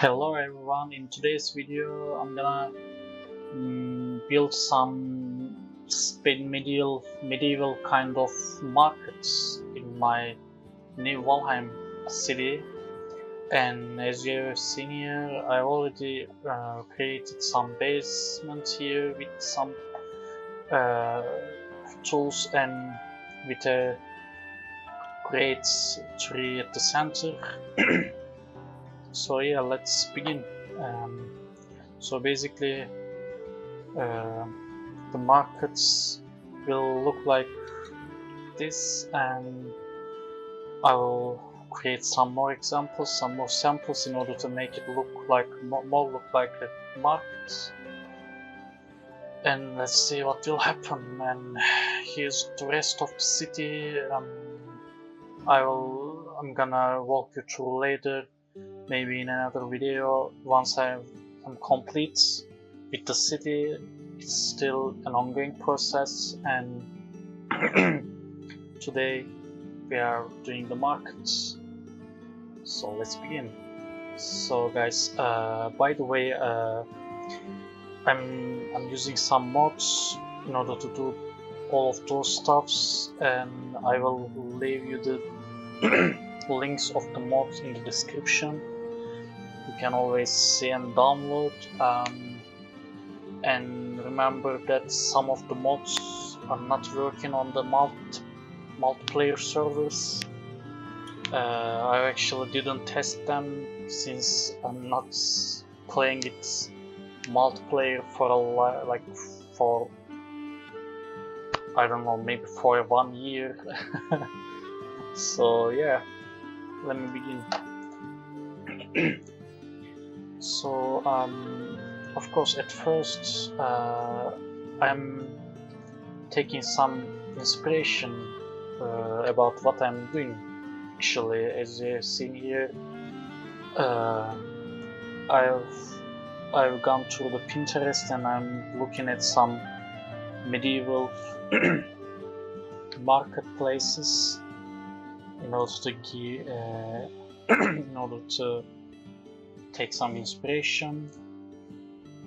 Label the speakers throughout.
Speaker 1: Hello everyone, in today's video I'm gonna build some medieval kind of markets in my new Valheim city. And as you've seen here, I already created some basement here with some tools and with a great tree at the center. So yeah, let's begin. So basically, the markets will look like this, and I will create some more examples, some more samples in order to make it look like more look like a market. And let's see what will happen. And here's the rest of the city. I'm gonna walk you through later, maybe in another video, once I'm complete with the city. It's still an ongoing process, and today we are doing the markets. So let's begin. So guys, by the way, I'm using some mods in order to do all of those stuffs, and I will leave you the links of the mods in the description. You can always see and download, and remember that some of the mods are not working on the multiplayer servers. I actually didn't test them since I'm not playing it multiplayer for for I don't know, maybe for 1 year. So yeah, let me begin. So of course, at first I'm taking some inspiration about what I'm doing. Actually, as you've seen here, I've gone through the Pinterest and I'm looking at some medieval marketplaces in order to take some inspiration.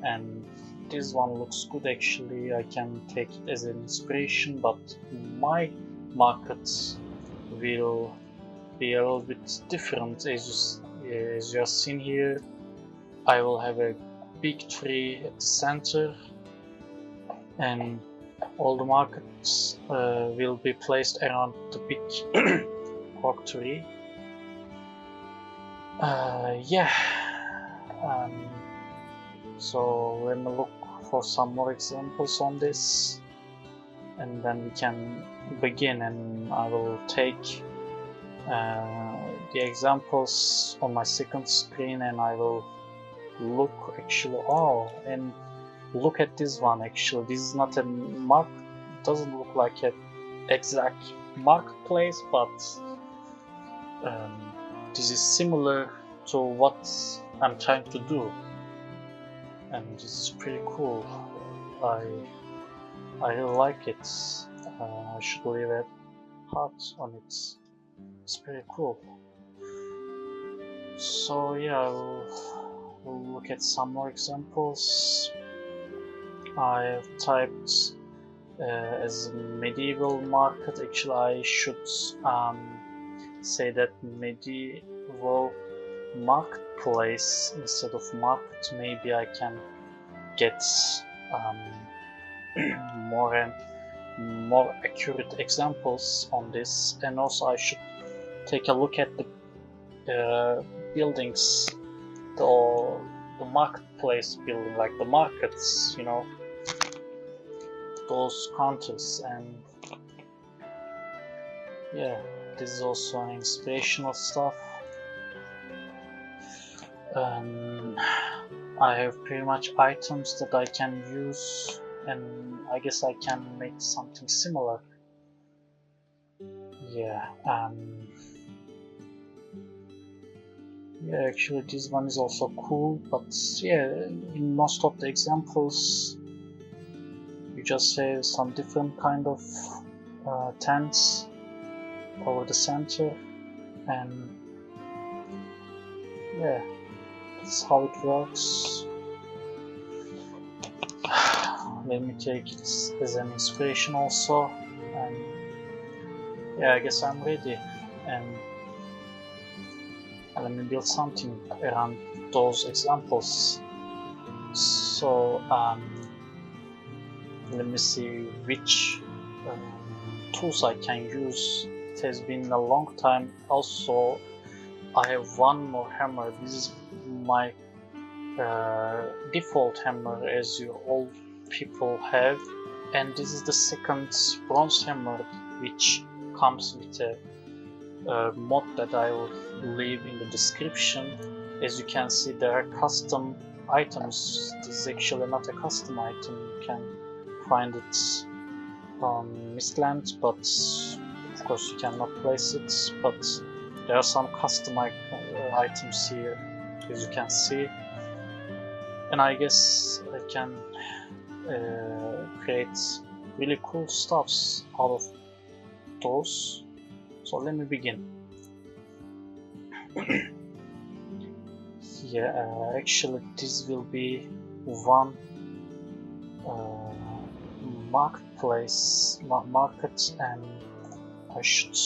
Speaker 1: And this one looks good actually. I can take it as an inspiration, but my markets will be a little bit different. As you have seen here, I will have a big tree at the center, and all the markets will be placed around the big oak tree. Yeah. So let me look for some more examples on this, and then we can begin. And I will take the examples on my second screen, and I will look actually. Oh, and look at this one. Actually, this is not a market. Doesn't look like an exact marketplace, but this is similar to what I'm trying to do, and this is pretty cool. I really like it. I should leave a heart on it. It's pretty cool. So yeah, we'll look at some more examples. I've typed as medieval market. Actually, I should say that medieval marketplace instead of market. Maybe I can get more accurate examples on this. And also I should take a look at the buildings, the marketplace building, like the markets, you know, those counters. And yeah, this is also an inspirational stuff. I have pretty much items that I can use, and I guess I can make something similar. Yeah, yeah, actually this one is also cool, but yeah, in most of the examples you just have some different kind of tents over the center, and yeah, that's how it works. Let me take it as an inspiration also, and yeah, I guess I'm ready, and let me build something around those examples. So let me see which tools I can use. It has been a long time. Also, I have one more hammer. This is my default hammer, as you all people have, and this is the second bronze hammer, which comes with a mod that I will leave in the description. As you can see, there are custom items. This is actually not a custom item. You can find it on Mistland, but of course you cannot place it. But there are some custom items here, as you can see, and I guess I can create really cool stuffs out of those. So let me begin. Yeah, actually this will be one market, and I should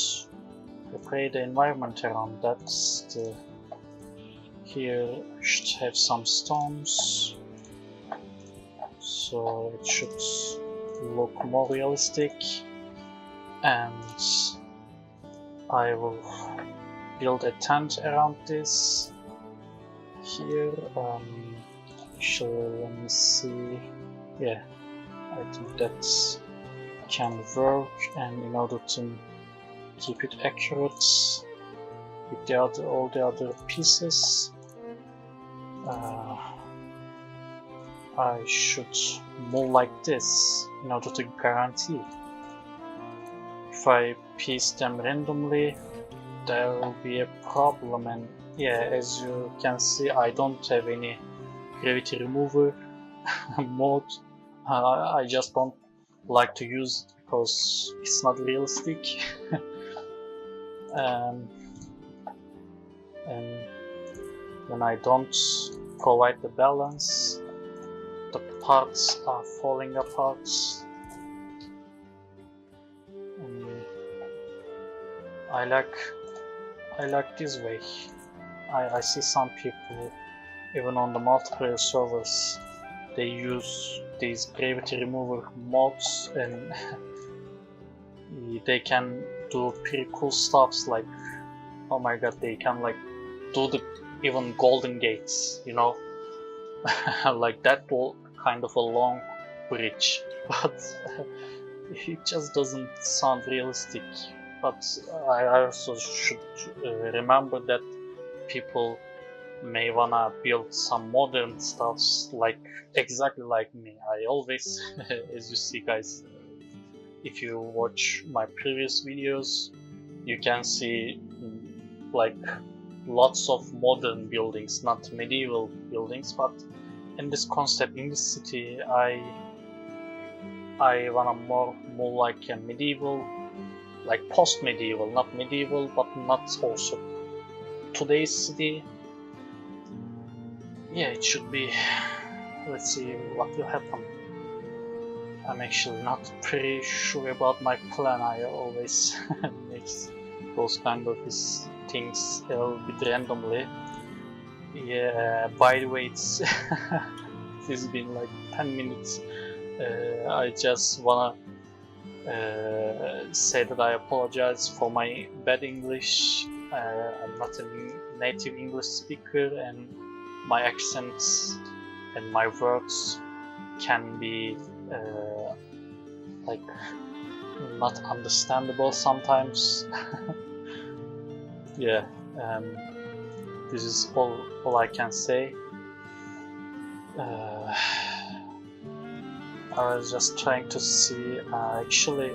Speaker 1: create the environment around that. Here I should have some stones, so it should look more realistic, and I will build a tent around this. Here, actually, let me see. Yeah, I think that can work, and in order to keep it accurate with all the other pieces, I should move like this in order to guarantee. If I piece them randomly, there will be a problem, and yeah, as you can see, I don't have any gravity remover mode. I just don't like to use it because it's not realistic. And when I don't provide the balance, the parts are falling apart. And I like this way. I see some people, even on the multiplayer servers, they use these gravity remover mods, and they can do pretty cool stuffs. Like, oh my god, they can like do the even golden gates, you know, like that kind of a long bridge, but it just doesn't sound realistic. But I also should remember that people may wanna build some modern stuffs, like exactly like me. I always, as you see guys, if you watch my previous videos, you can see like lots of modern buildings, not medieval buildings. But in this concept, in this city, I wanna more like a medieval, like post-medieval, not medieval, but not also today's city. Yeah, it should be. Let's see what will happen. I'm actually not pretty sure about my plan. I always make those kind of things a little bit randomly. Yeah, by the way, it's it's been like 10 minutes. I just wanna say that I apologize for my bad English. I'm not a native English speaker, and my accents and my words can be like not understandable sometimes. Yeah, this is all I can say. I was just trying to see. Actually,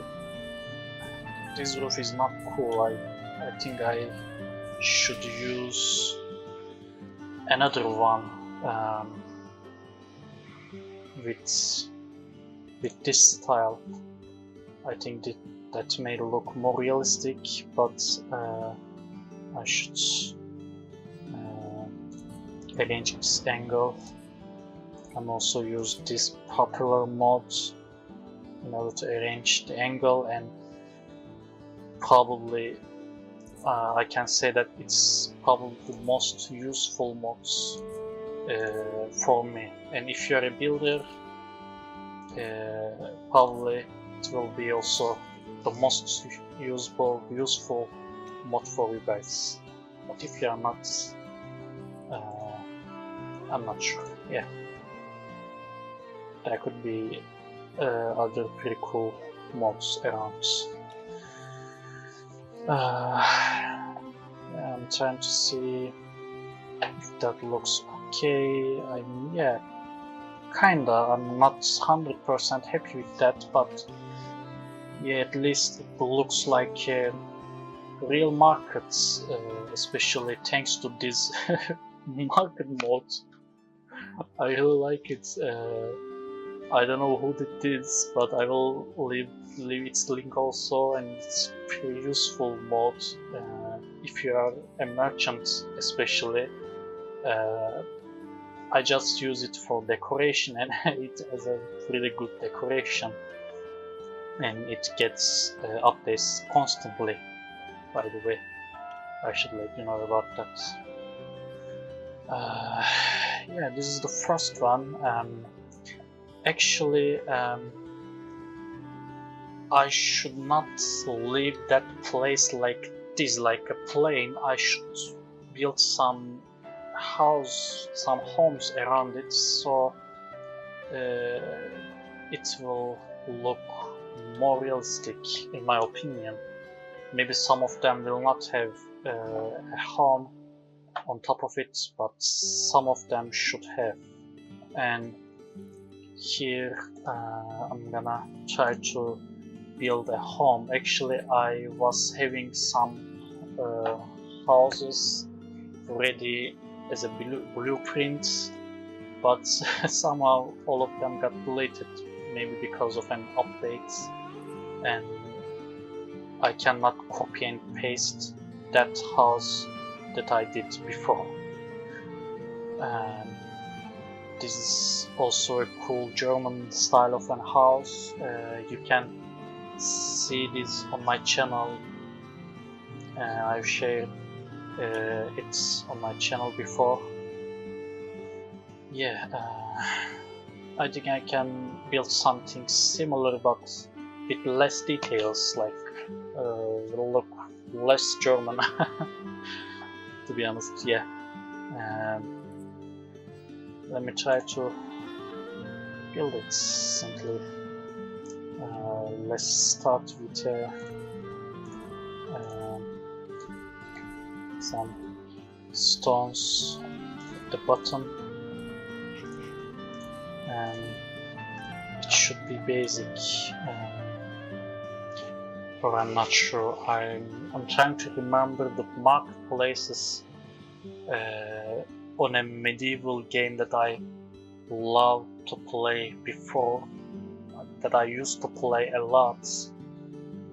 Speaker 1: this roof is not cool. I think I should use another one with this style. I think that may look more realistic, but I should arrange this angle, and also use this popular mode in order to arrange the angle, and probably I can say that it's probably the most useful mods for me. And if you're a builder, probably it will be also the most useful mod for you guys. But if you are not, I'm not sure. Yeah, there could be other pretty cool mods around. I'm trying to see if that looks okay. Yeah, kinda. I'm not 100% happy with that, but yeah, at least it looks like real markets, especially thanks to this market mode. I really like it. I don't know who did this, but I will leave its link also, and it's pretty useful mode if you are a merchant, especially. I just use it for decoration, and it has a really good decoration, and it gets updates constantly. By the way, I should let you know about that. Yeah, this is the first one. Actually, I should not leave that place like this, like a plain. I should build some homes around it, so it will look more realistic, in my opinion. Maybe some of them will not have a home on top of it, but some of them should have. And here I'm gonna try to build a home. Actually, I was having some houses ready as a blueprint, but somehow all of them got deleted, maybe because of an update, and I cannot copy and paste that house that I did before. And this is also a cool German style of a house. You can see this on my channel. I've shared it on my channel before. Yeah, I think I can build something similar, but with less details, like look less German. To be honest, yeah. Let me try to build it simply. Let's start with some stones at the bottom, and it should be basic, or I'm not sure. I'm trying to remember the marketplaces on a medieval game that I loved to play before, that I used to play a lot,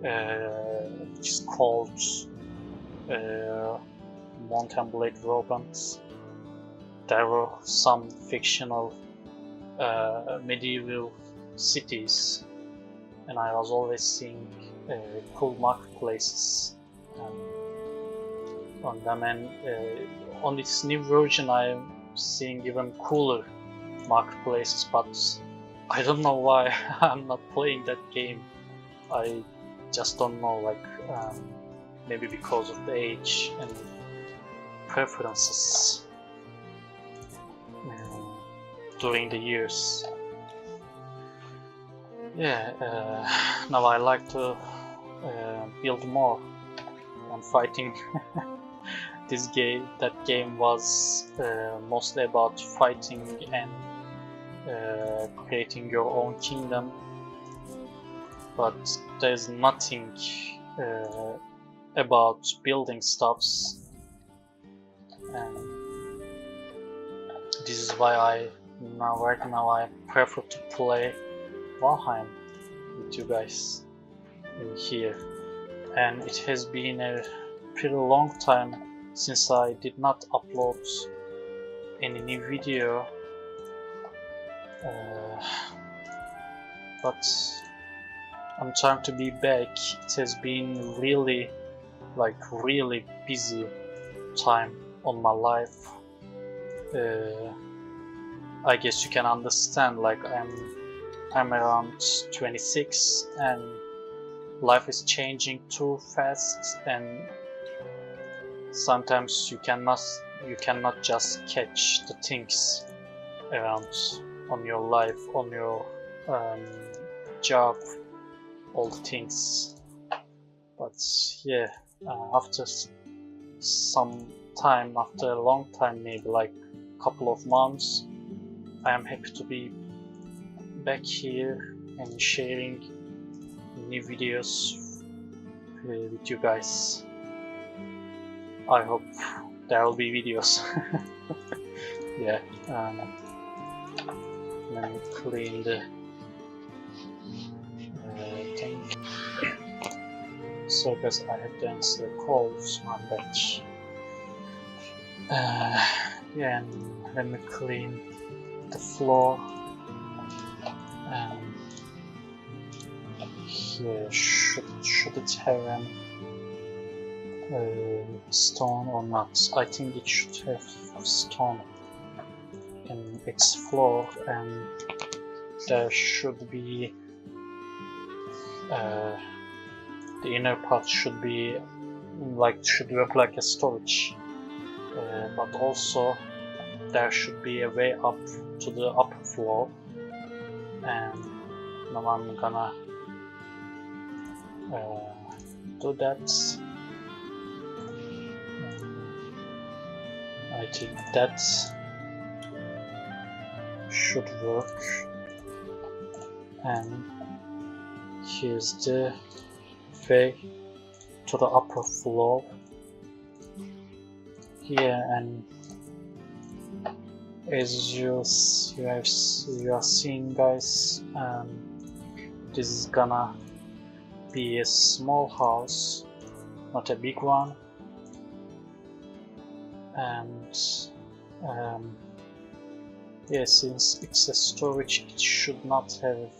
Speaker 1: which is called Mountain Blade Romance. There were some fictional medieval cities, and I was always seeing cool marketplaces on them, and on this new version I'm seeing even cooler marketplaces, but I don't know why I'm not playing that game. I just don't know, like maybe because of the age and preferences during the years. Yeah, now I like to build more. I'm fighting. That game was mostly about fighting and creating your own kingdom, but there's nothing about building stuffs, and this is why right now I prefer to play Valheim with you guys in here. And it has been a pretty long time since I did not upload any new video, but I'm trying to be back. It has been really busy time on my life. I guess you can understand, like I'm around 26 and life is changing too fast, and sometimes you cannot just catch the things around on your life, on your job, all the things. But yeah, after some time, after a long time, maybe like a couple of months, I am happy to be back here and sharing new videos with you guys. I hope there will be videos. Yeah, let me clean the thing. So guys, I have to answer the calls, I'm back. Yeah, and let me clean the floor. And here, should it have a stone or not? I think it should have stone in its floor, and there should be the inner part should be should work like a storage, but also there should be a way up to the upper floor, and now I'm gonna do that. I think that should work, and here's the way to the upper floor. Yeah, and as you are seeing, guys, this is gonna be a small house, not a big one, and yeah, since it's a storage, it should not have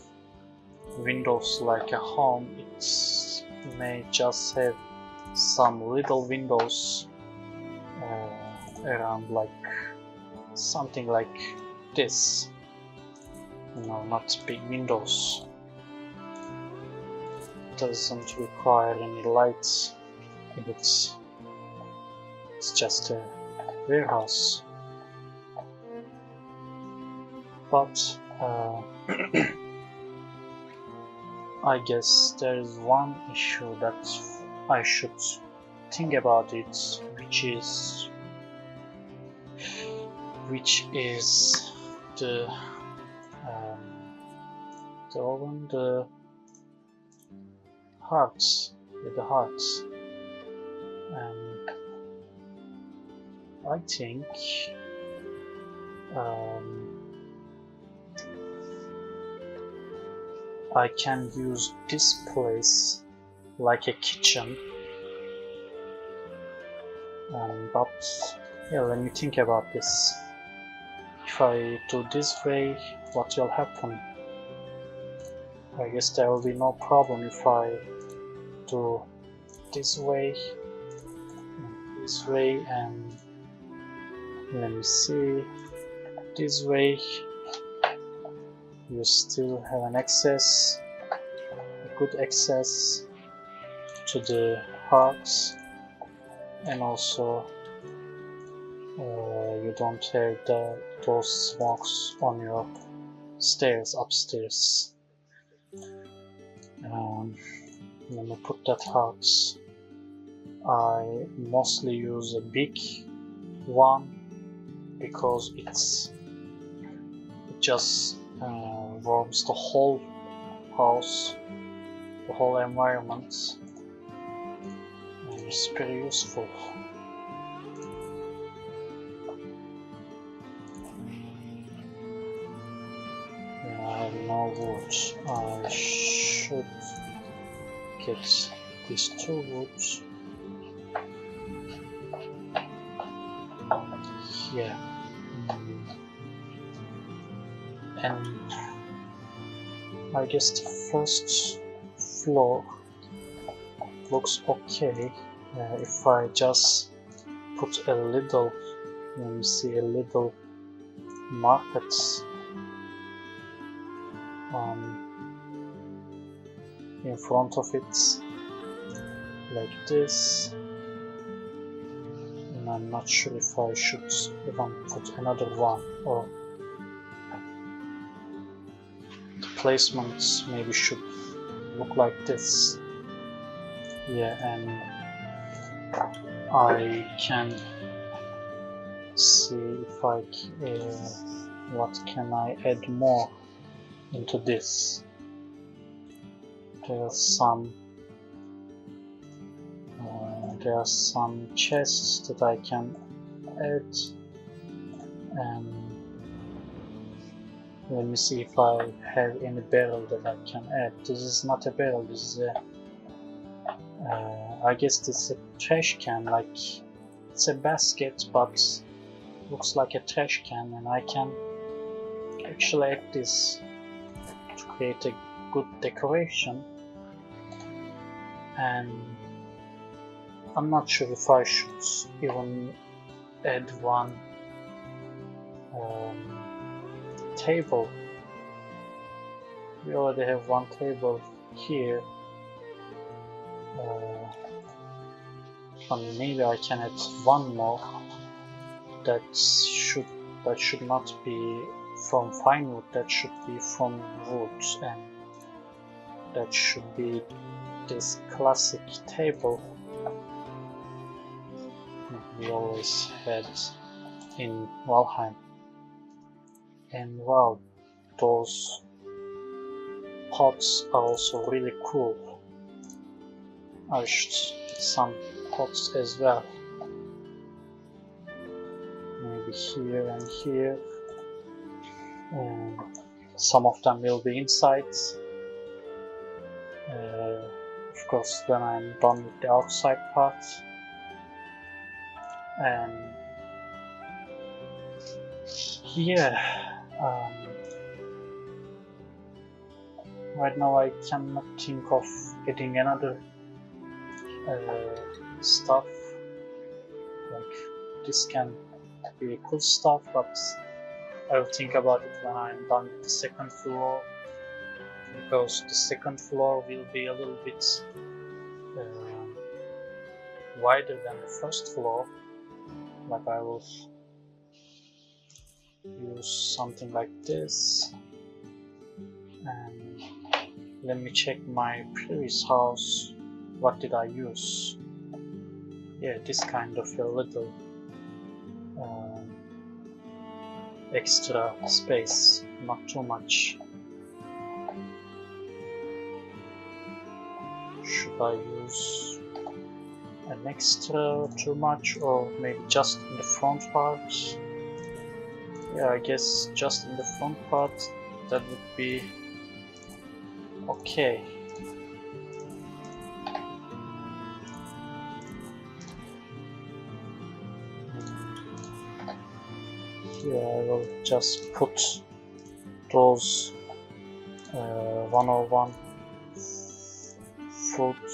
Speaker 1: windows like a home. It may just have some little windows around, like something like this, you know, not big windows. Doesn't require any light. It's just a warehouse. But I guess there is one issue that I should think about it, which is the oven, the hearts, the hearts, and I think I can use this place like a kitchen, but yeah, let me think about this. If I do this way, what will happen? I guess there will be no problem if I do this way, and let me see, this way. You still have an access, a good access to the hearts, and also you don't have those smokes on your stairs upstairs. Let me put that hearts. I mostly use a big one because it just warms the whole house, the whole environment, and it's pretty useful. Yeah, I have no wood. I should get these 2 woods. Yeah. And I guess the first floor looks okay. If I just put a little, let me see, a little market in front of it, like this. And I'm not sure if I should even put another one, or the placements maybe should look like this. Yeah, and I can see if I what can I add more into this. There's some chests that I can add, and let me see if I have any barrel that I can add. This is not a barrel, this is a I guess this is a trash can, like it's a basket but looks like a trash can, and I can actually add this to create a good decoration. And I'm not sure if I should even add one table. We already have one table here, and maybe I can add one more. That should not be from fine wood, that should be from wood, and that should be this classic table we always had in Valheim. And wow, those pots are also really cool. I should get some pots as well. Maybe here and here. And some of them will be inside. Of course, when I'm done with the outside part. And yeah, right now I cannot think of getting another stuff. Like this can be cool stuff, but I'll think about it when I'm done with the second floor, because the second floor will be a little bit wider than the first floor. Like I will use something like this. And let me check my previous house. What did I use? Yeah, this kind of a little extra space, not too much. Should I use an extra too much, or maybe just in the front part? Yeah, I guess just in the front part that would be okay. Here I will just put those 101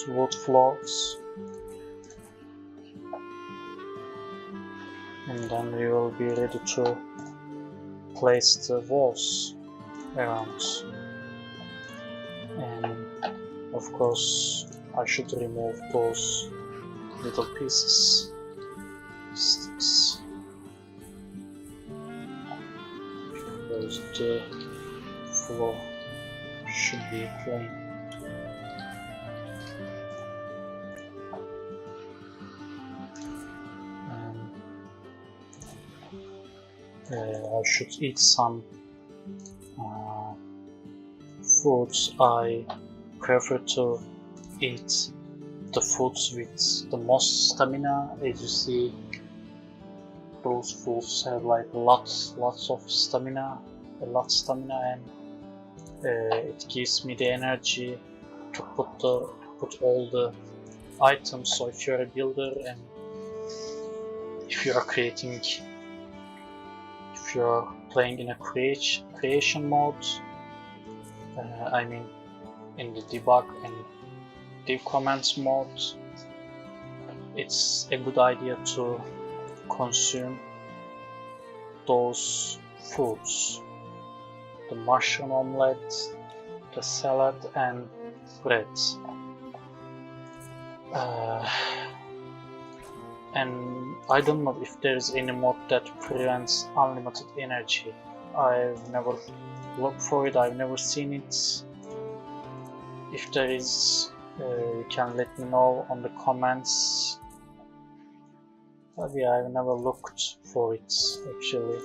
Speaker 1: wood floors, and then we will be ready to place the walls around. And of course I should remove those little pieces, sticks, because the floor should be plain. I should eat some foods. I prefer to eat the foods with the most stamina. As you see, those foods have like lots of stamina, and it gives me the energy to put all the items. So if you're a builder and if you are playing in a creation mode, I mean in the debug and div commands mode, it's a good idea to consume those foods: the mushroom omelette, the salad, and bread. And I don't know if there's any mod that prevents unlimited energy. I've never looked for it, I've never seen it. If there is, you can let me know on the comments. But yeah, I've never looked for it actually.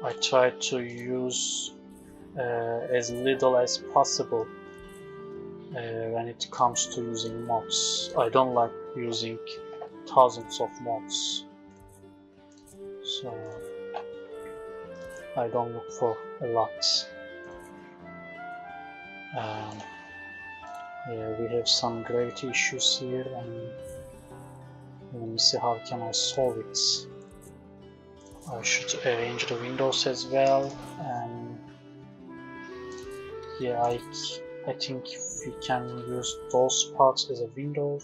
Speaker 1: I try to use as little as possible when it comes to using mods. I don't like using thousands of mods, so I don't look for a lot. Yeah, we have some gravity issues here, and let me see how can I solve it. I should arrange the windows as well, and yeah, I think we can use those parts as a window.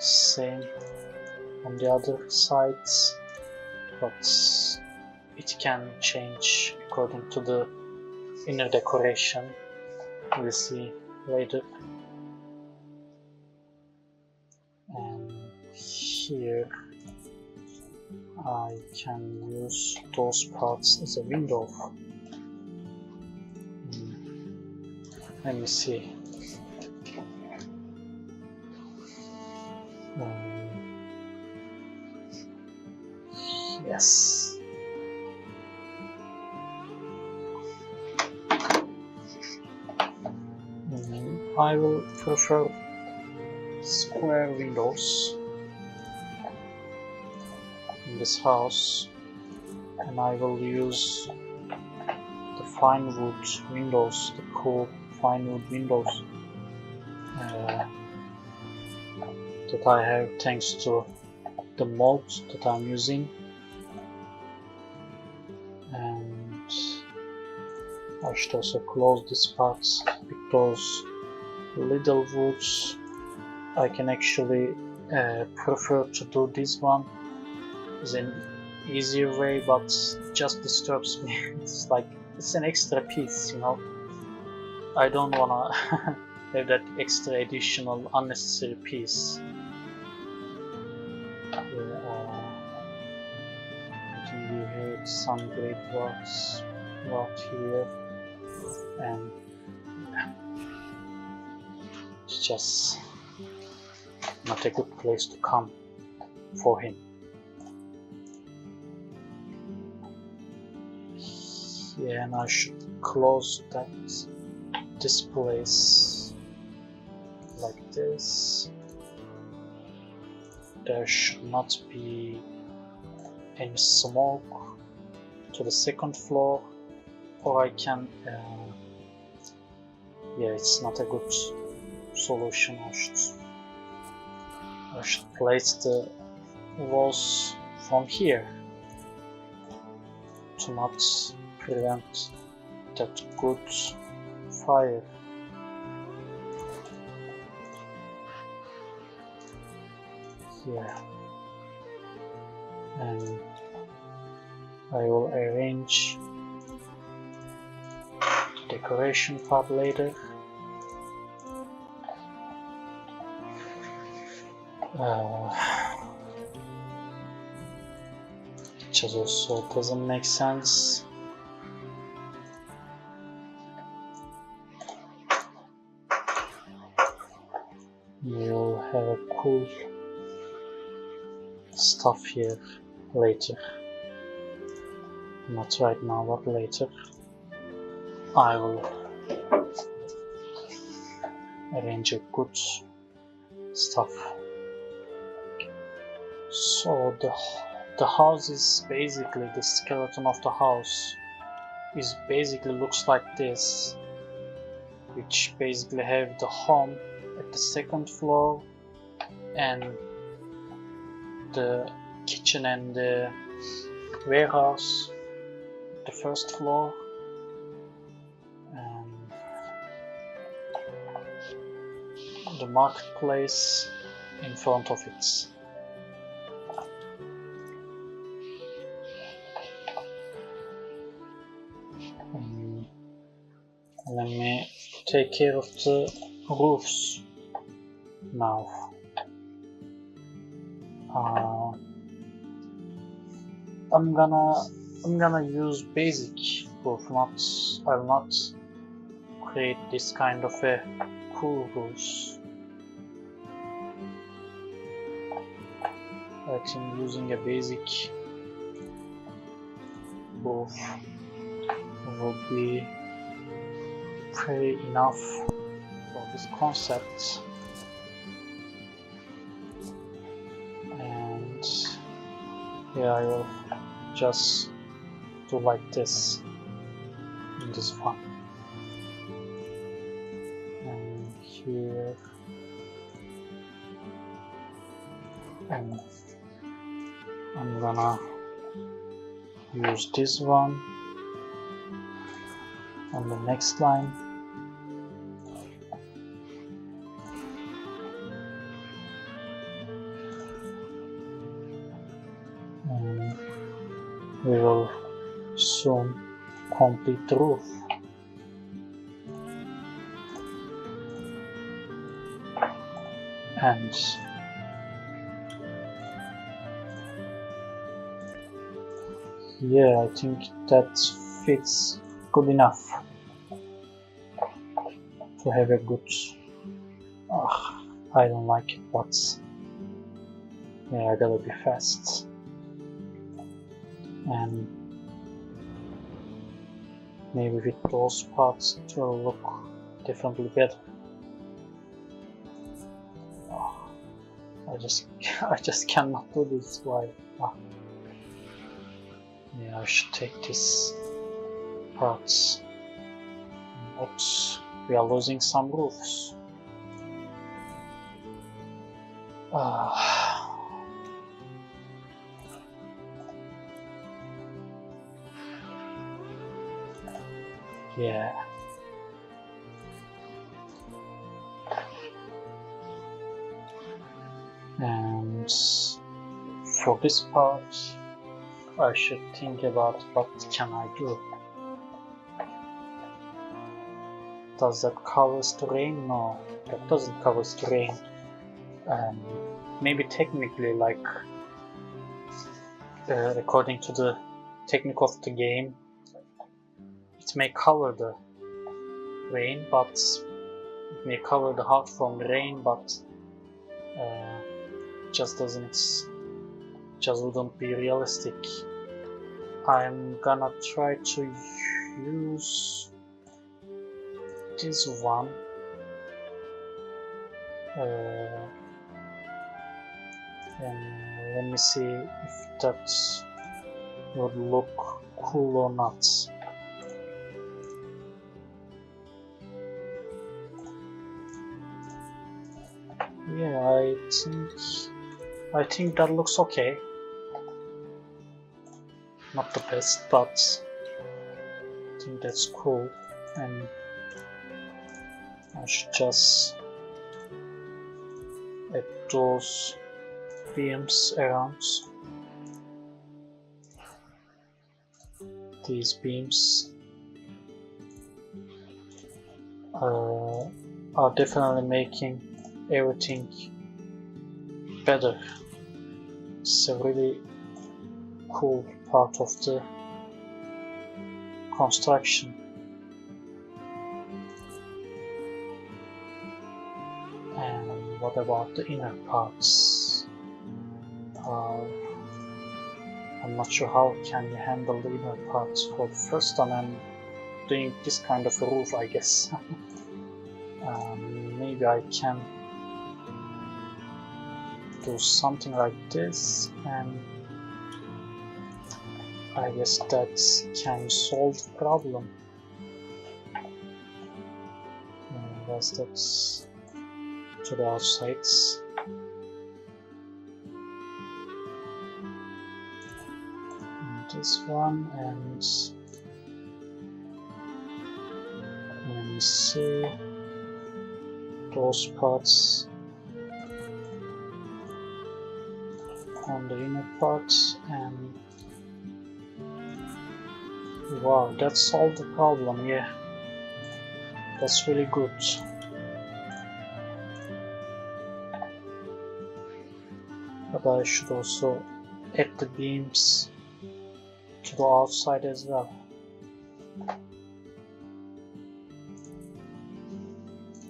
Speaker 1: Same on the other sides, but it can change according to the inner decoration. We'll see later. And here I can use those parts as a window. Let me see. Yes. I will prefer square windows in this house, and I will use the FineWood windows, the cool FineWood windows that I have thanks to the mod that I'm using. And I should also close this part with those little woods. I can actually prefer to do this one as an easier way, but it just disturbs me. It's like it's an extra piece, you know. I don't wanna have that extra additional unnecessary piece. I think we had some great works right here, and it's just not a good place to come for him. Yeah, and I should close this place like this. There should not be any smoke to the second floor, or I can yeah, it's not a good solution. I should place the walls from here to not prevent that good fire. Here, and I will arrange the decoration part later. It just also doesn't make sense. We'll have a cool stuff here later. Not right now, but later. I will arrange a good stuff. So the house is basically, the skeleton of the house is basically looks like this, which basically have the home at the second floor, and the kitchen and the warehouse, the first floor, and the marketplace in front of it. Let me take care of the roofs now. I'm gonna use basic roof. I'll not create this kind of a cool roofs. I think using a basic roof will be pretty enough for this concept. And yeah, I will just do like this in this one. And here, and I'm gonna use this one on the next line. And we will soon complete the roof. And yeah, I think that fits good enough to have a good. I don't like it, but yeah, I gotta be fast. And maybe with those parts it will look definitely better. I just cannot do this. Why? Yeah, I should take this parts. Oops, we are losing some roofs. Yeah. And for this part, I should think about what can I do. Does that cover the rain? No, that doesn't cover the rain. Maybe technically, like according to the technique of the game, it may cover the rain, but it may cover the heart from the rain, but just wouldn't be realistic. I'm gonna try to use this one. And let me see if that would look cool or not. Yeah, I think that looks okay. Not the best, but I think that's cool. And I should just add those beams around. These beams are definitely making everything better. It's a really cool part of the construction. And what about the inner parts? I'm not sure how can you handle the inner parts. For the first time I'm doing this kind of a roof, I guess. Maybe I can do something like this, and I guess that can solve the problem. That's that to the outsides. And this one, and let me see those parts on the inner parts, and wow, that solved the problem. Yeah, that's really good. But I should also add the beams to the outside as well.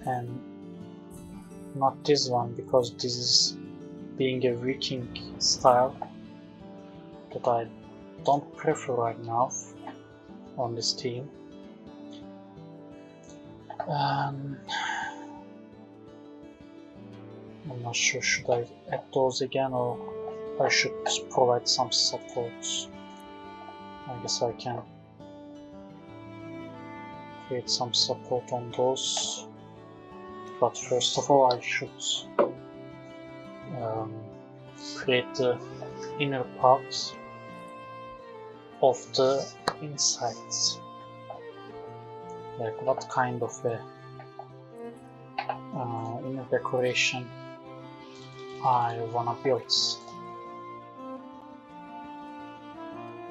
Speaker 1: And not this one, because this is being a Viking style that I don't prefer right now on this team. I'm not sure, should I add those again, or I should provide some support. I guess I can create some support on those, but first of all I should create the inner parts of the insides. Like what kind of a inner decoration I wanna build.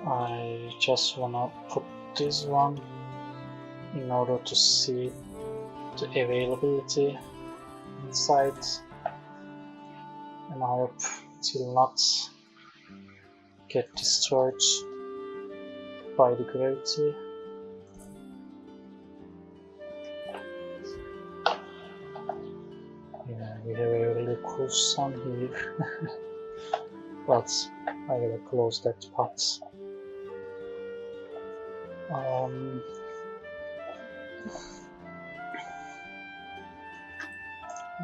Speaker 1: I just wanna put this one in order to see the availability inside, and I hope it will not get destroyed by the gravity. Yeah, we have a really cool sun here, but I will close that part.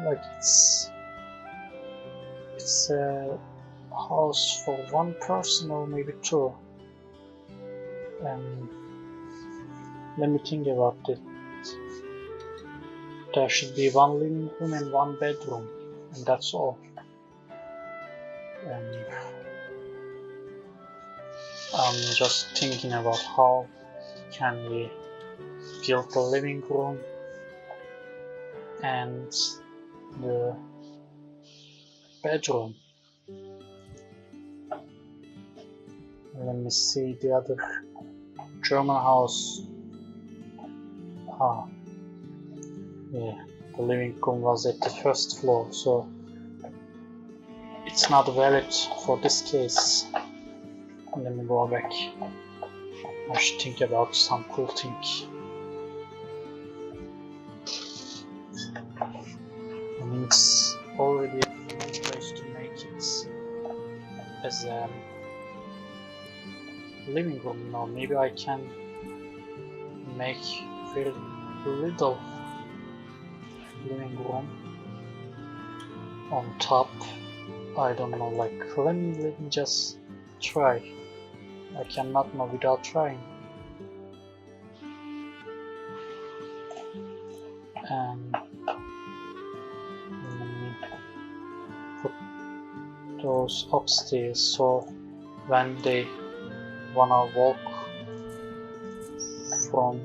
Speaker 1: Like it's a house for one person or maybe two, and let me think about it. There should be one living room and one bedroom, and that's all. And I'm just thinking about how can we build the living room and the bedroom. Let me see the other German house. Yeah, the living room was at the first floor, so it's not valid for this case. Let me go back. I should think about some cool thing. I mean, it's already a place to make it as a living room. You know, maybe I can make very little living room on top. I don't know, like let me just try. I cannot know without trying. And let me put those upstairs, so when they wanna walk from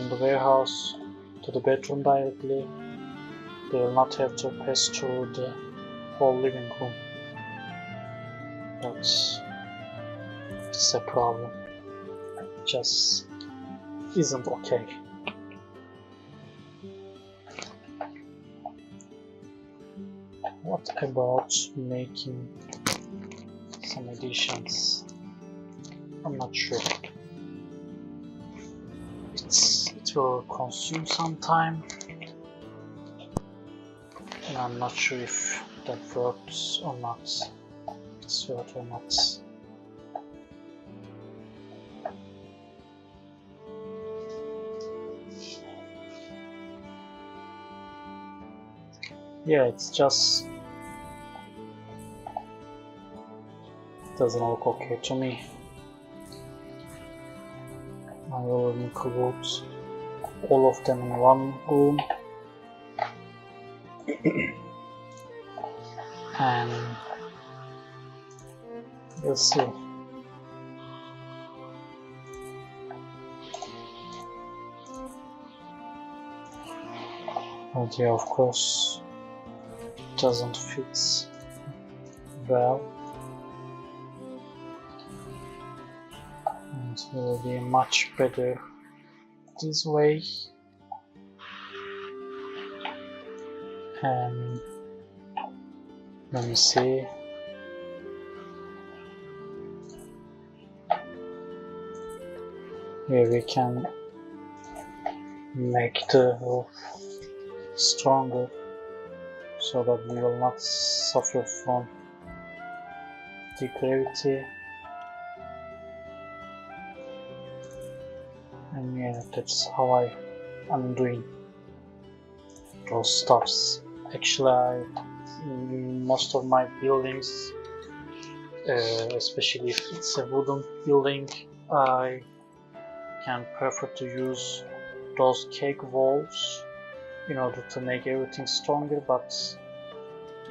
Speaker 1: the warehouse to the bedroom directly, they will not have to pass through the whole living room. It's a problem. It just isn't okay. What about making some additions? I'm not sure. It will consume some time, and I'm not sure if that works or not. It's worth or not. Yeah, it's just doesn't look okay to me. I will include all of them in one room and We'll see. But yeah, of course, it doesn't fit well. And it will be much better this way. And let me see. Here we can make the roof stronger so that we will not suffer from the gravity. And yeah, that's how I'm doing those stuffs. Actually, most of my buildings, especially if it's a wooden building, I can prefer to use those cake walls in order to make everything stronger, but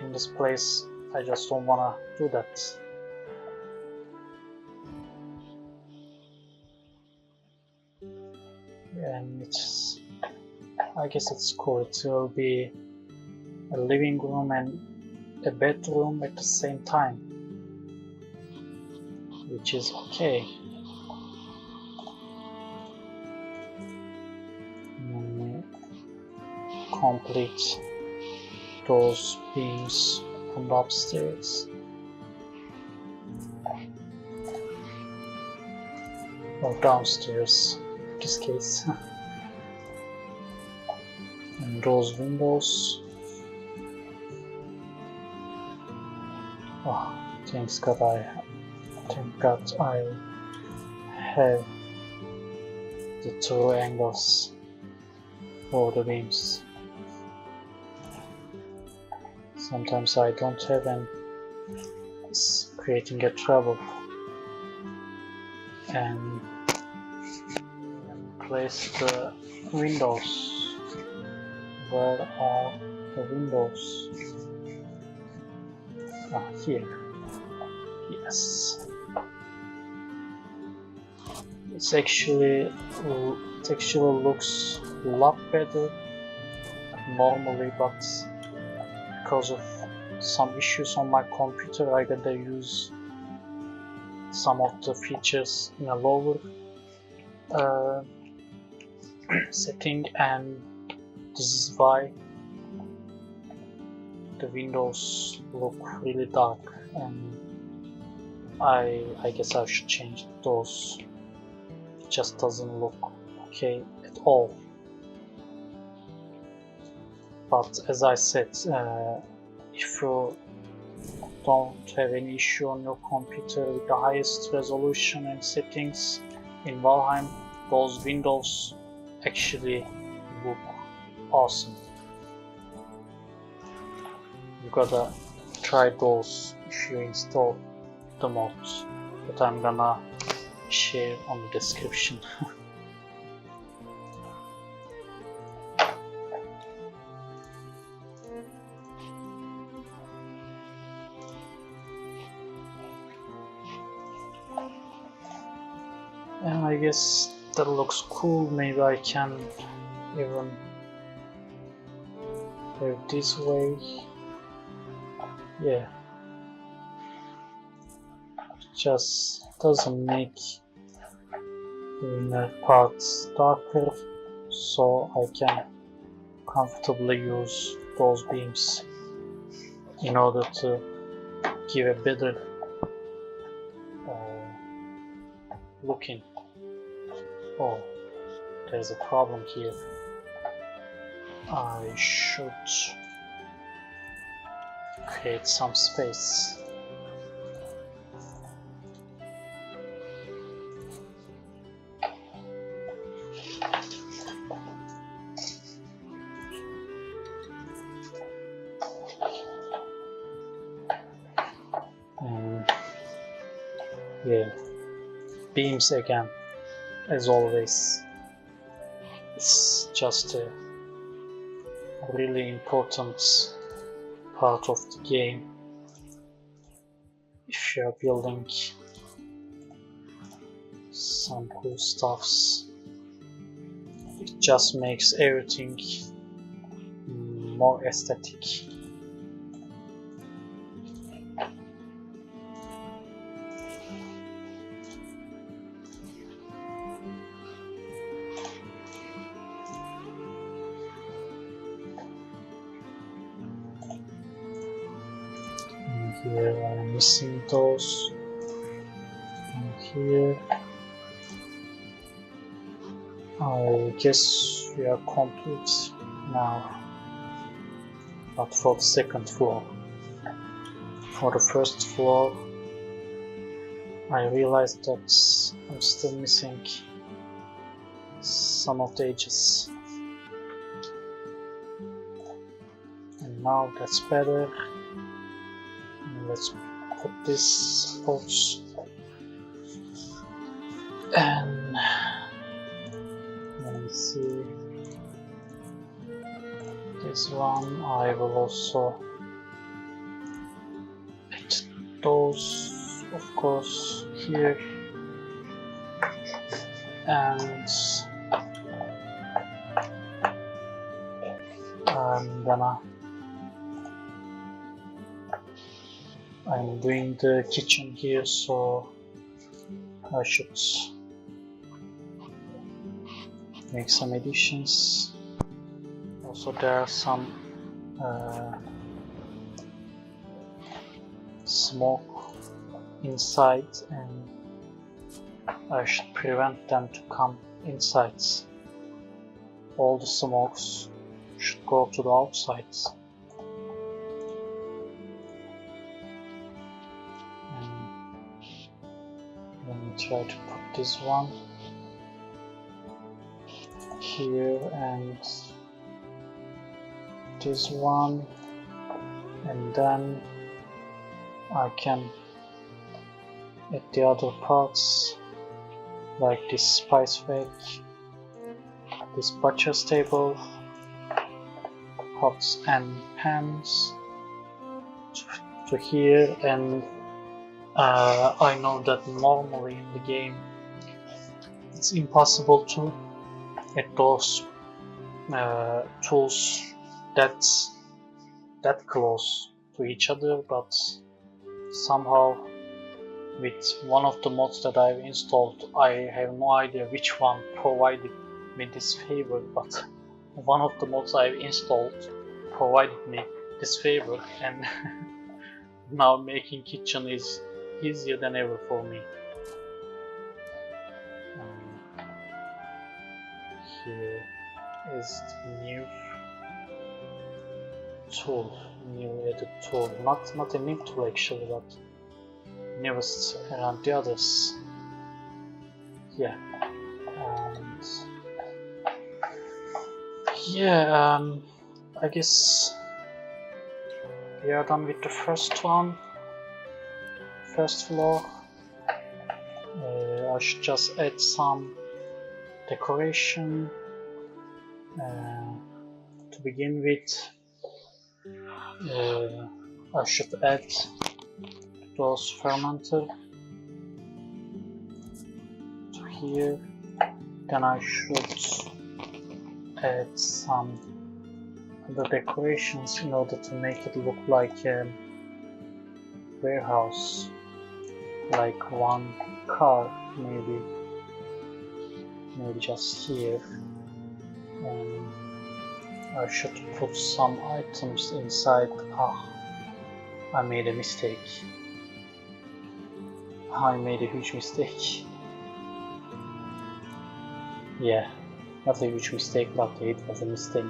Speaker 1: in this place I just don't wanna do that. And it's, I guess it's cool. It will be a living room and a bedroom at the same time, which is okay. Complete those beams on the upstairs. Or downstairs in this case. And those windows. Oh, thank God I have the two angles for the beams. Sometimes I don't have, and it's creating a trouble. And place the windows. Where are the windows? Ah, here. Yes. It actually looks a lot better normally, but because of some issues on my computer, I gotta use some of the features in a lower setting, and this is why the windows look really dark, and I guess I should change those. It just doesn't look okay at all. But as I said, if you don't have any issue on your computer with the highest resolution and settings in Valheim, those windows actually look awesome. You gotta try those if you install the mods that I'm gonna share on the description. And I guess that looks cool. Maybe I can even do it this way. Yeah, just doesn't make the inner parts darker, so I can comfortably use those beams in order to give a better looking. Oh, there's a problem here. I should create some space. And yeah, beams again, as always. It's just a really important part of the game. If we are building some cool stuffs. It just makes everything more aesthetic. Here I am missing those, and here I guess we are complete now, but for the second floor. For the first floor I realized that I'm still missing some of the edges, and now that's better. Let's put this box, and let me see, this one I will also put those, of course, here, and I'm doing the kitchen here, so I should make some additions. Also there are some smoke inside, and I should prevent them to come inside. All the smokes should go to the outside. Let me try to put this one here and this one, and then I can add the other parts like this spice rack, this butcher's table, pots and pans to here, and I know that normally in the game it's impossible to add those tools that close to each other, but somehow with one of the mods that I've installed, I have no idea which one provided me this favor, but one of the mods I've installed provided me this favor, and now making kitchen is easier than ever for me. Here is the new tool, new added tool, not a new tool actually, but newest around the others. Yeah, and yeah, I guess we are done with the first one. First floor. I should just add some decoration to begin with. I should add those fermenter to here. Then I should add some other decorations in order to make it look like a warehouse, like one car maybe just here, and I should put some items inside. I made a mistake. I made a huge mistake. Yeah, not a huge mistake, but it was a mistake.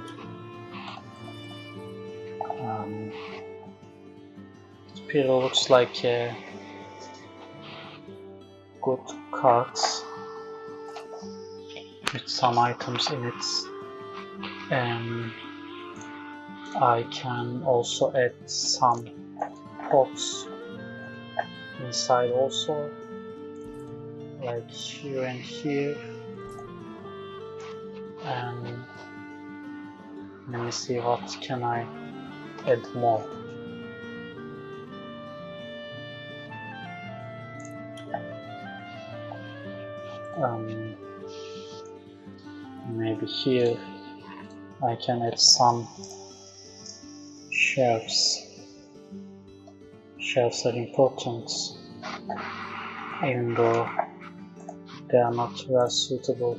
Speaker 1: It looks like a good cart with some items in it, and I can also add some pots inside also, like here and here, and let me see what can I add more. Maybe here I can add some shelves. Shelves are important, even though they are not well suitable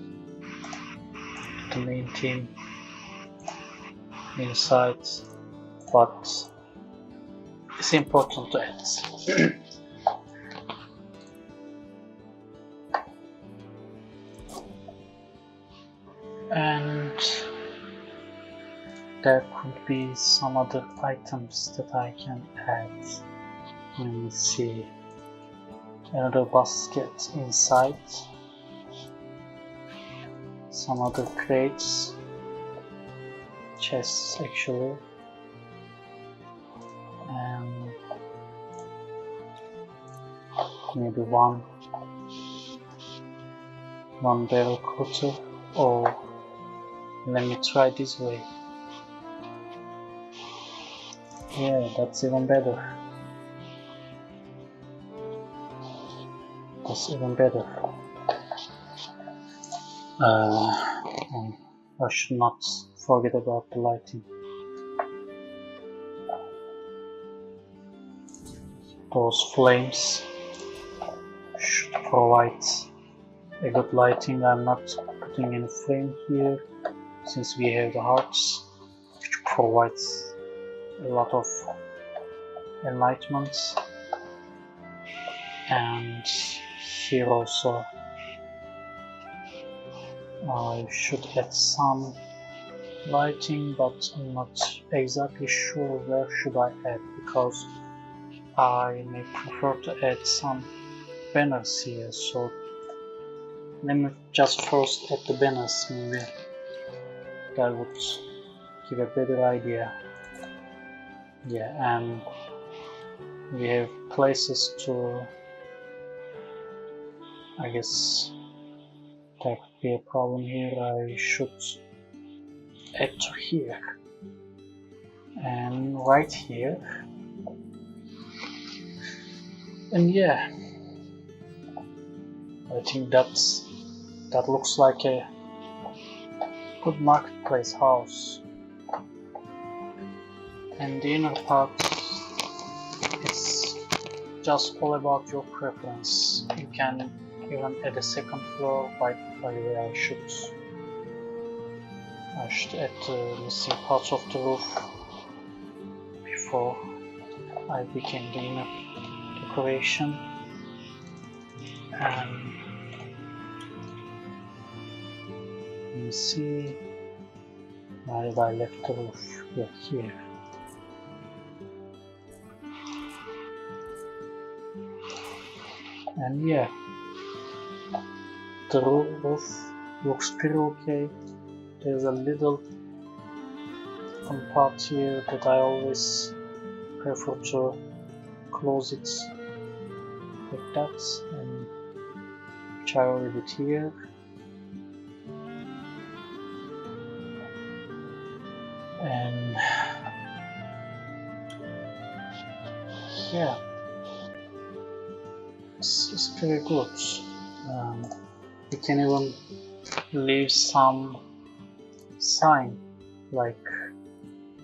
Speaker 1: to the main theme inside, but it's important to add. And there could be some other items that I can add. Let me see. Another basket inside. Some other crates. Chests actually. And maybe one barrel cutter. Or let me try this way. Yeah, that's even better. That's even better. I should not forget about the lighting. Those flames should provide a good lighting. I'm not putting any flame here since we have the hearts, which provides a lot of enlightenment. And here also I should add some lighting, but I'm not exactly sure where should I add, because I may prefer to add some banners here. So let me just first add the banners, maybe that would give a better idea. Yeah, and we have places to, I guess there could be a problem here. I should add to here and right here. And yeah, I think that looks like a good marketplace house. And the inner part, it's just all about your preference. You can even add a second floor. By the way, I should add the missing parts of the roof before I begin the inner decoration. And let me see, where did I left the roof? Yeah, here. And yeah, the roof looks pretty okay. There's a little part here that I always prefer to close it like that, and which I already did here. And yeah, it's pretty good. You can even leave some sign, like,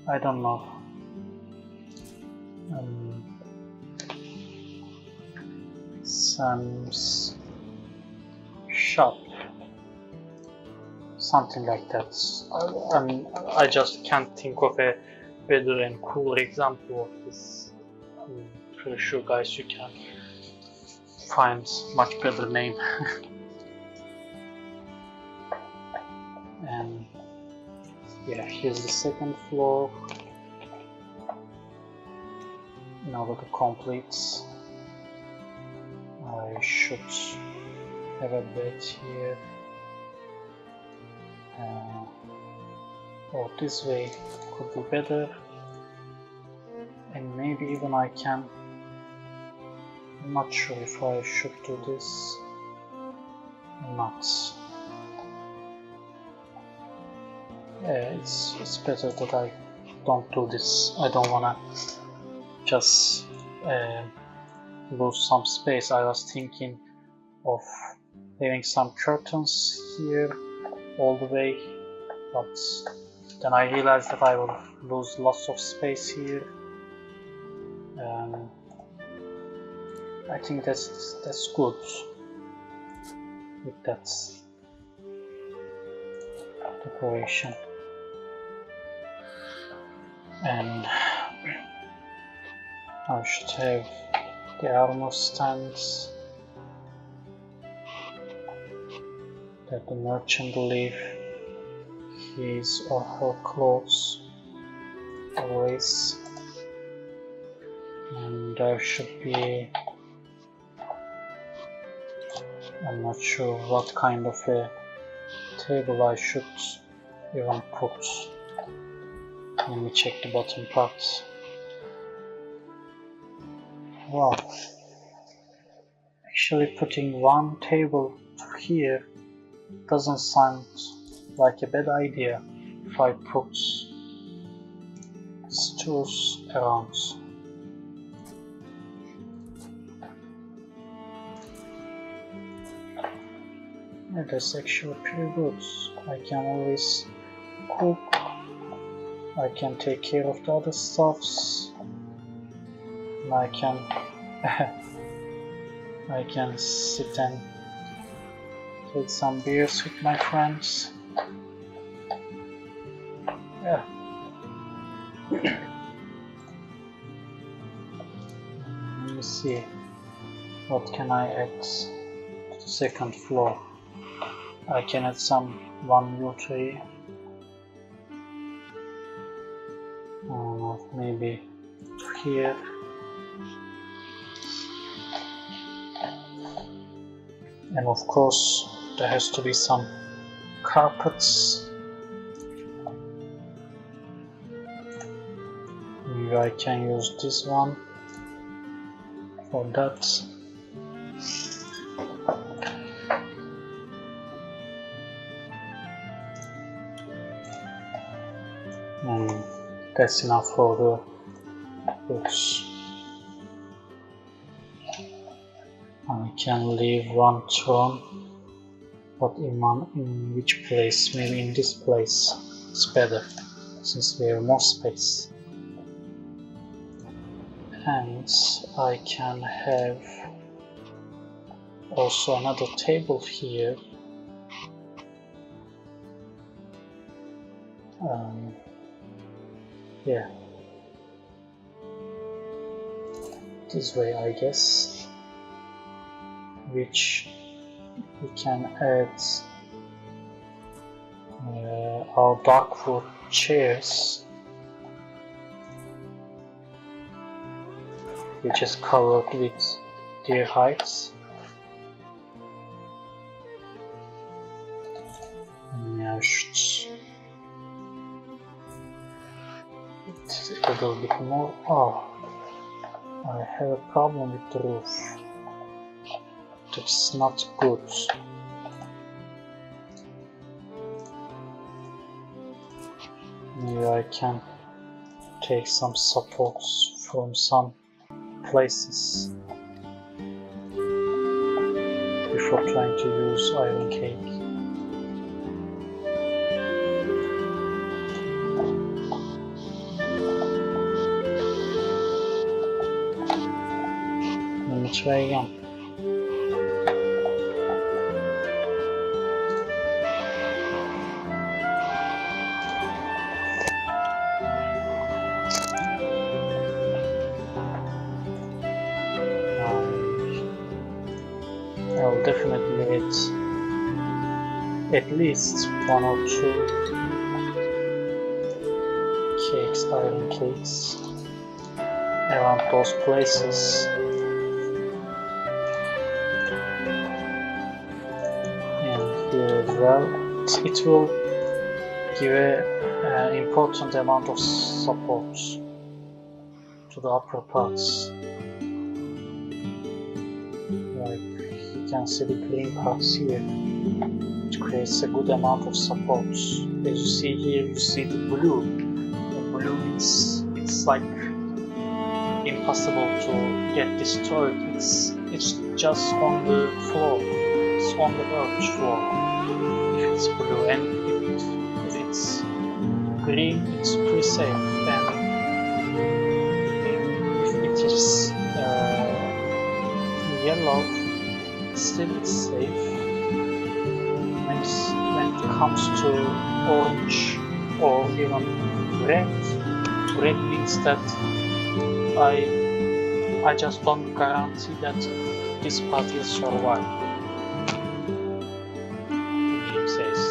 Speaker 1: I don't know, Sam's shop, something like that. I just can't think of a better and cooler example of this. I'm pretty sure, guys, you can find much better name. And yeah, here's the second floor. In order to complete, I should have a bed here. Or this way could be better. And maybe even I can, I'm not sure if I should do this or not. Yeah, it's better that I don't do this. I don't wanna just lose some space. I was thinking of having some curtains here all the way, but then I realized that I will lose lots of space here. I think that's good with that decoration. And I should have the armor stands that the merchant will leave his or her clothes always. And there should be, I'm not sure what kind of a table I should even put. Let me check the bottom part. Wow, actually putting one table here doesn't sound like a bad idea if I put stools around. Yeah, that's actually pretty good. I can always cook, I can take care of the other stuffs, and I can I can sit and take some beers with my friends. Yeah. Let me see, what can I add to the second floor? I can add some one new tree. Maybe here. And of course there has to be some carpets. Maybe I can use this one for that. And that's enough for the books. I can leave one throne, but in which place? Maybe in this place. It's better, since we have more space. And I can have also another table here. Yeah, this way I guess, which we can add our dark wood chairs, which is covered with deer hides. And I should a little bit more. Oh, I have a problem with the roof. That's not good. Maybe I can take some supports from some places before trying to use iron cake. Let me try again. I'll definitely need at least one or two cakes, iron cakes, around those places. And here as well, it will give an important amount of support to the upper parts. Like you can see the green parts here, which creates a good amount of support. As you see here, you see the blue. The blue it's like impossible to get destroyed. It's it's just on the floor. It's on the earth floor. If it's blue, and if it's green, it's pretty safe. And if it is yellow, still it's safe. When it comes to orange or even red means that I just don't guarantee that this part will survive. The game says.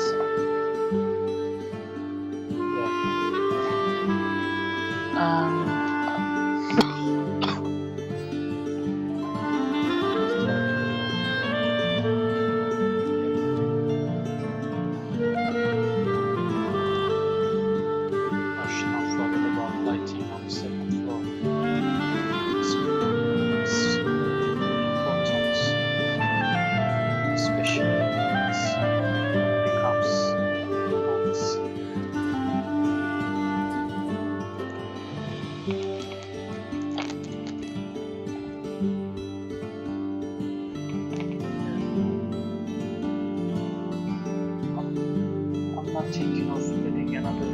Speaker 1: Thinking of adding another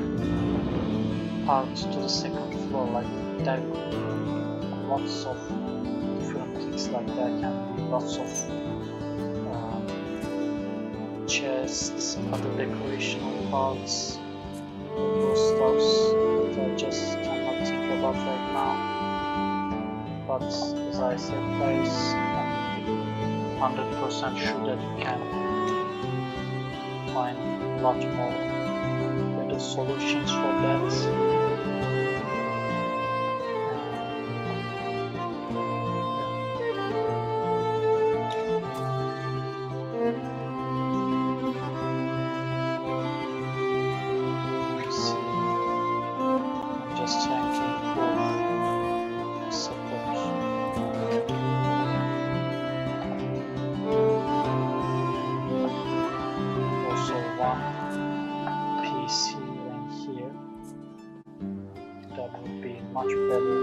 Speaker 1: part to the second floor, like there could be lots of different things like that, can be lots of chests, other decorational parts, those stuffs that I just cannot think about right now. But as I said, there is 100% sure that you can find a lot more better solutions for that. I'm just trying to improve support. Also one PC in here, that would be much better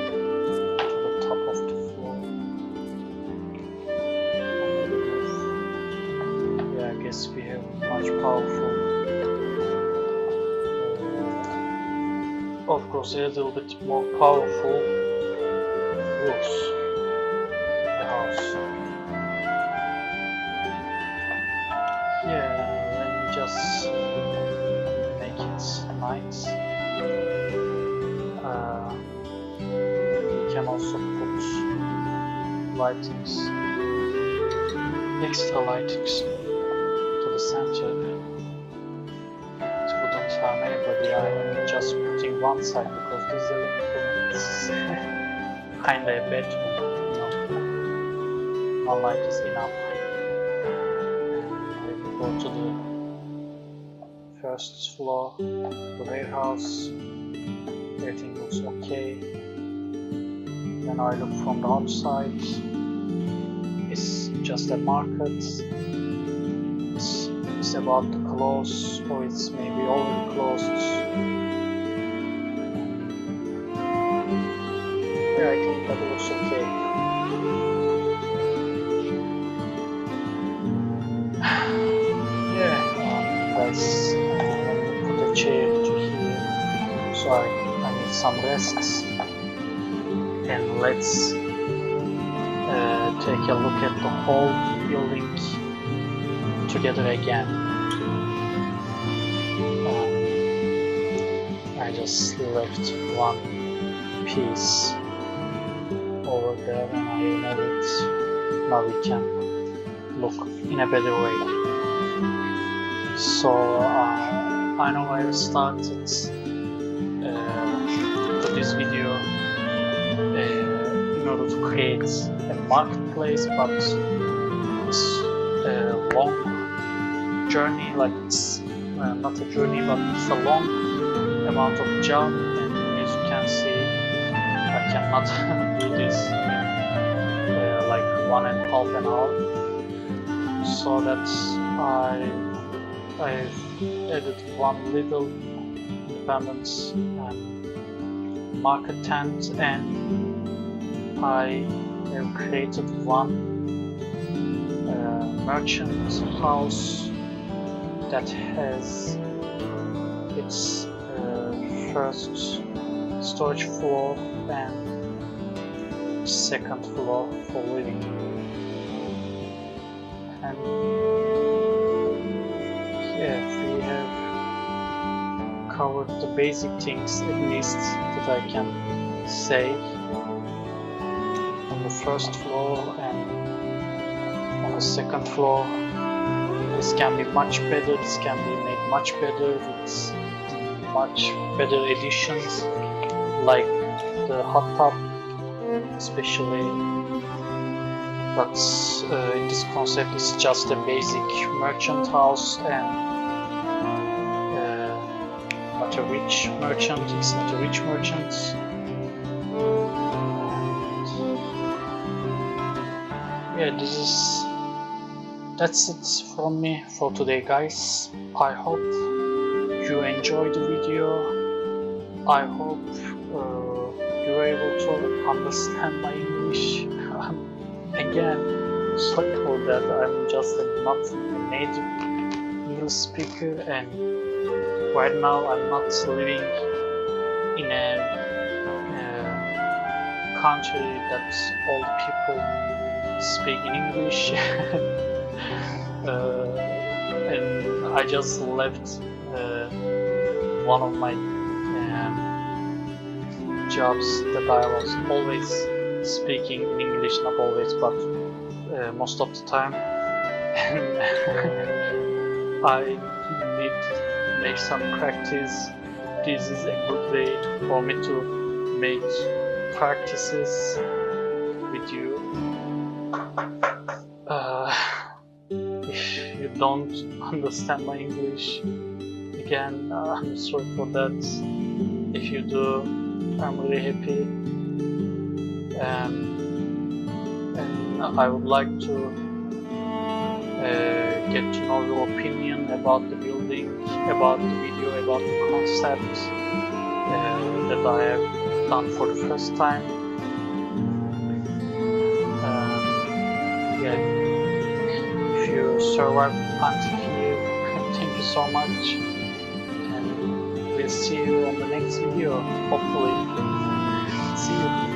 Speaker 1: to the top of the floor. Yeah, I guess we have much powerful, of course a little bit more powerful roofs in the house. Yeah, let me just make it nice. We can also put lightings, extra lightings to the center. It wouldn't harm anybody. I'm just putting one side because this element is kinda a bad one, you know. One light is enough. Go to the first floor, the warehouse, everything looks okay. Then I look from the outside, it's just a market, it's about to close, or it's maybe already closed. Yeah, I think that looks okay. Guys, let me put a chair to here, so I need some rests, and let's take a look at the whole building together again. I just left one piece over there and I remove it. Now we can look in a better way. So I know I started this video in order to create a marketplace, but it's a long journey, like it's not a journey, but it's a long amount of job, and as you can see I cannot do this in like 1.5 hours, so that's I've added one little independence market tent, and I I've created one merchant house that has its first storage floor and second floor for living. And yeah, we have covered the basic things at least that I can say on the first floor and on the second floor. This can be much better, this can be made much better with much better additions like the hot tub especially, but this concept is just a basic merchant house and not a rich merchant, it's not a rich merchant. Yeah, that's it from me for today, guys. I hope you enjoyed the video. I hope you were able to understand my English. Again, sorry for that, I'm just not a native English speaker, and right now I'm not living in a country that all people speak in English. And I just left one of my jobs that I was always speaking in English, not always, but most of the time. And I need to make some practice. This is a good way for me to make practices with you. If you don't understand my English, again, I'm sorry for that. If you do, I'm really happy. And I would like to get to know your opinion about the building, about the video, about the concept that I have done for the first time. Yeah, if you survived until here, thank you so much, and we'll see you on the next video, hopefully. See you.